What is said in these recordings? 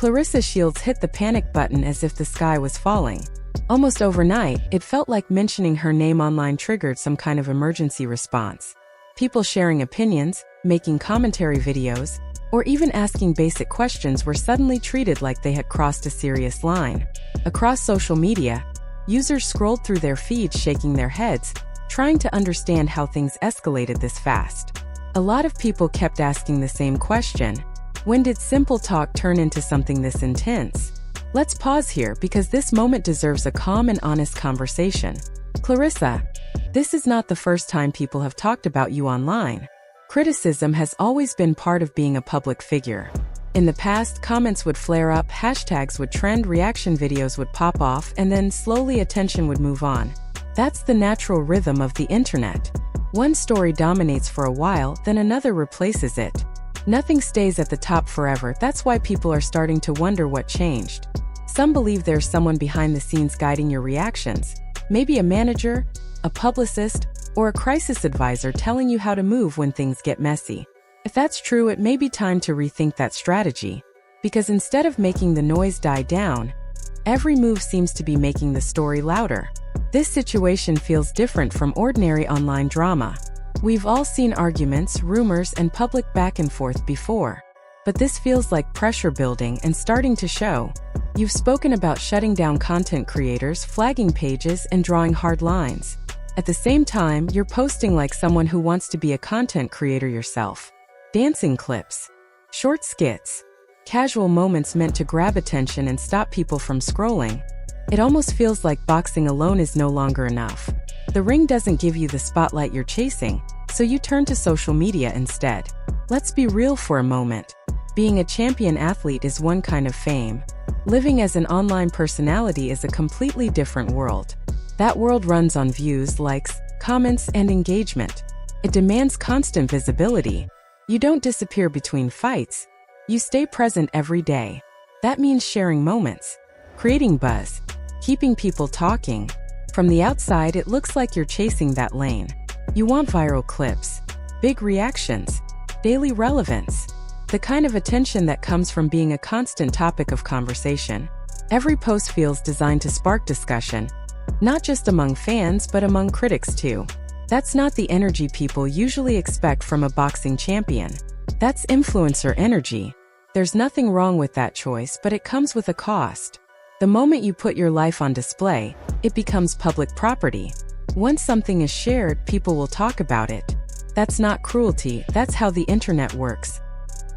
Claressa Shields hit the panic button as if the sky was falling. Almost overnight, it felt like mentioning her name online triggered some kind of emergency response. People sharing opinions, making commentary videos, or even asking basic questions were suddenly treated like they had crossed a serious line. Across social media, users scrolled through their feeds shaking their heads, trying to understand how things escalated this fast. A lot of people kept asking the same question: when did simple talk turn into something this intense? Let's pause here because this moment deserves a calm and honest conversation. Claressa, this is not the first time people have talked about you online. Criticism has always been part of being a public figure. In the past, comments would flare up, hashtags would trend, reaction videos would pop off, and then slowly attention would move on. That's the natural rhythm of the internet. One story dominates for a while, then another replaces it. Nothing stays at the top forever. That's why people are starting to wonder what changed. Some believe there's someone behind the scenes guiding your reactions. Maybe a manager, a publicist, or a crisis advisor telling you how to move when things get messy. If that's true, it may be time to rethink that strategy. Because instead of making the noise die down, every move seems to be making the story louder. This situation feels different from ordinary online drama. We've all seen arguments, rumors, and public back and forth before. But this feels like pressure building and starting to show. You've spoken about shutting down content creators, flagging pages, and drawing hard lines. At the same time, you're posting like someone who wants to be a content creator yourself. Dancing clips, short skits, casual moments meant to grab attention and stop people from scrolling. It almost feels like boxing alone is no longer enough. The ring doesn't give you the spotlight you're chasing, so you turn to social media instead. Let's be real for a moment. Being a champion athlete is one kind of fame. Living as an online personality is a completely different world. That world runs on views, likes, comments, and engagement. It demands constant visibility. You don't disappear between fights. You stay present every day. That means sharing moments, creating buzz, keeping people talking. From the outside, it looks like you're chasing that lane. You want viral clips, big reactions, daily relevance, the kind of attention that comes from being a constant topic of conversation. Every post feels designed to spark discussion, not just among fans but among critics too. That's not the energy people usually expect from a boxing champion. That's influencer energy. There's nothing wrong with that choice, but it comes with a cost. The moment you put your life on display, it becomes public property. Once something is shared, people will talk about it. That's not cruelty, that's how the internet works.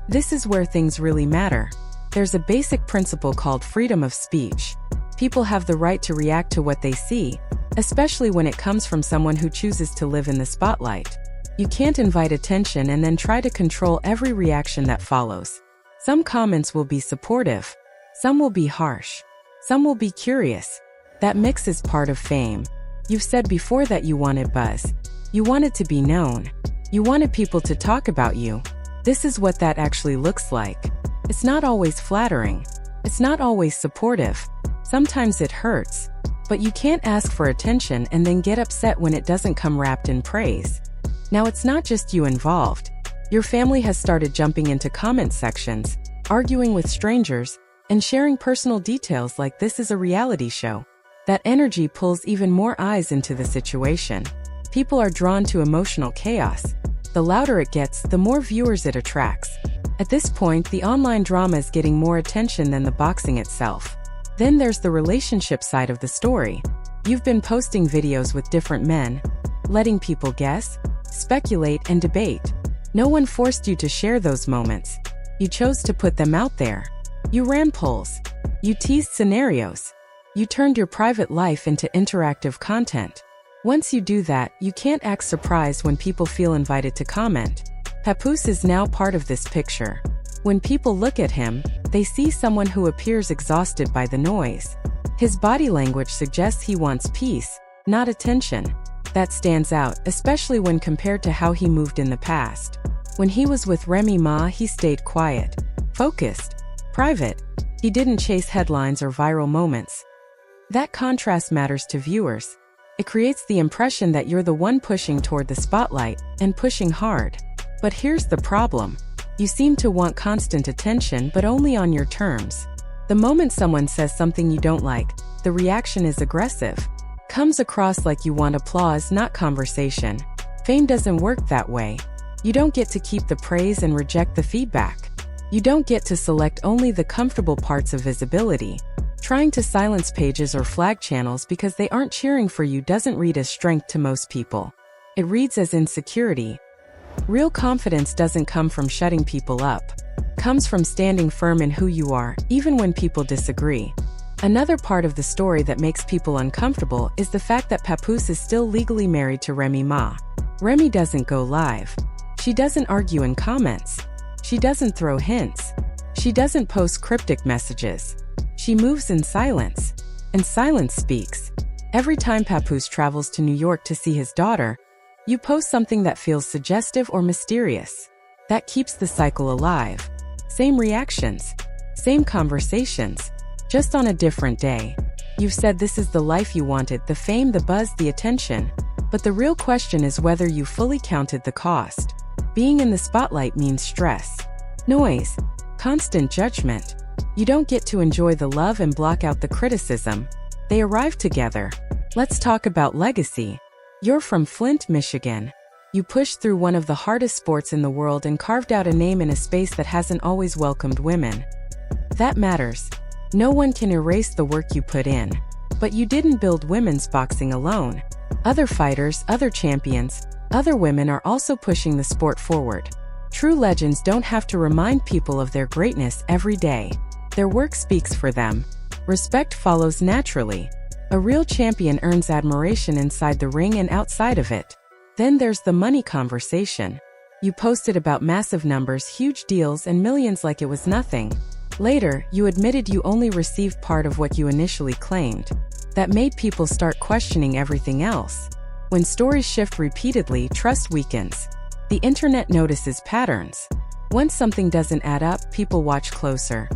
This is where things really matter. There's a basic principle called freedom of speech. People have the right to react to what they see, especially when it comes from someone who chooses to live in the spotlight. You can't invite attention and then try to control every reaction that follows. Some comments will be supportive, some will be harsh, some will be curious. That mix is part of fame. You've said before that you wanted buzz. You wanted to be known. You wanted people to talk about you. This is what that actually looks like. It's not always flattering. It's not always supportive. Sometimes it hurts. But you can't ask for attention and then get upset when it doesn't come wrapped in praise. Now it's not just you involved. Your family has started jumping into comment sections, arguing with strangers, and sharing personal details like this is a reality show. That energy pulls even more eyes into the situation. People are drawn to emotional chaos. The louder it gets, the more viewers it attracts. At this point, the online drama is getting more attention than the boxing itself. Then there's the relationship side of the story. You've been posting videos with different men, letting people guess, speculate, and debate. No one forced you to share those moments. You chose to put them out there. You ran polls. You teased scenarios. You turned your private life into interactive content. Once you do that, you can't act surprised when people feel invited to comment. Papoose is now part of this picture. When people look at him, they see someone who appears exhausted by the noise. His body language suggests he wants peace, not attention. That stands out, especially when compared to how he moved in the past. When he was with Remy Ma, he stayed quiet, focused, private. He didn't chase headlines or viral moments. That contrast matters to viewers. It creates the impression that you're the one pushing toward the spotlight, and pushing hard. But here's the problem. You seem to want constant attention, but only on your terms. The moment someone says something you don't like, the reaction is aggressive. Comes across like you want applause, not conversation. Fame doesn't work that way. You don't get to keep the praise and reject the feedback. You don't get to select only the comfortable parts of visibility. Trying to silence pages or flag channels because they aren't cheering for you doesn't read as strength to most people. It reads as insecurity. Real confidence doesn't come from shutting people up. Comes from standing firm in who you are, even when people disagree. Another part of the story that makes people uncomfortable is the fact that Papoose is still legally married to Remy Ma. Remy doesn't go live. She doesn't argue in comments. She doesn't throw hints. She doesn't post cryptic messages. She moves in silence. And silence speaks. Every time Papoose travels to New York to see his daughter, you post something that feels suggestive or mysterious. That keeps the cycle alive. Same reactions. Same conversations. Just on a different day. You've said this is the life you wanted, the fame, the buzz, the attention. But the real question is whether you fully counted the cost. Being in the spotlight means stress, noise, constant judgment. You don't get to enjoy the love and block out the criticism. They arrive together. Let's talk about legacy. You're from Flint, Michigan. You pushed through one of the hardest sports in the world and carved out a name in a space that hasn't always welcomed women. That matters. No one can erase the work you put in. But you didn't build women's boxing alone. Other fighters, other champions, other women are also pushing the sport forward. True legends don't have to remind people of their greatness every day. Their work speaks for them. Respect follows naturally. A real champion earns admiration inside the ring and outside of it. Then there's the money conversation. You posted about massive numbers, huge deals, and millions like it was nothing. Later, you admitted you only received part of what you initially claimed. That made people start questioning everything else. When stories shift repeatedly, trust weakens. The internet notices patterns. Once something doesn't add up, people watch closer.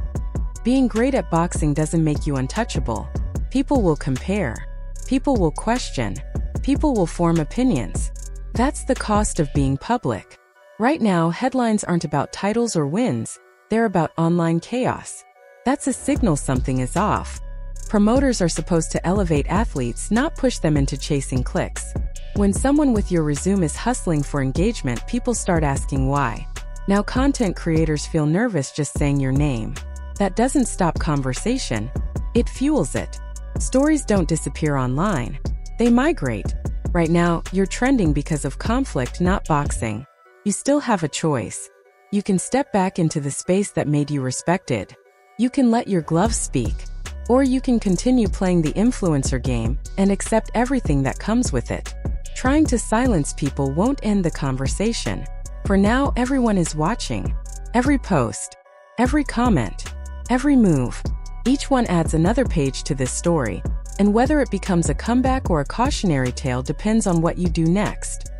Being great at boxing doesn't make you untouchable. People will compare. People will question. People will form opinions. That's the cost of being public. Right now, headlines aren't about titles or wins. They're about online chaos. That's a signal something is off. Promoters are supposed to elevate athletes, not push them into chasing clicks. When someone with your resume is hustling for engagement, people start asking why. Now content creators feel nervous just saying your name. That doesn't stop conversation. It fuels it. Stories don't disappear online. They migrate. Right now, you're trending because of conflict, not boxing. You still have a choice. You can step back into the space that made you respected. You can let your gloves speak. Or you can continue playing the influencer game and accept everything that comes with it. Trying to silence people won't end the conversation. For now, everyone is watching. Every post, every comment, every move. Each one adds another page to this story. And whether it becomes a comeback or a cautionary tale depends on what you do next.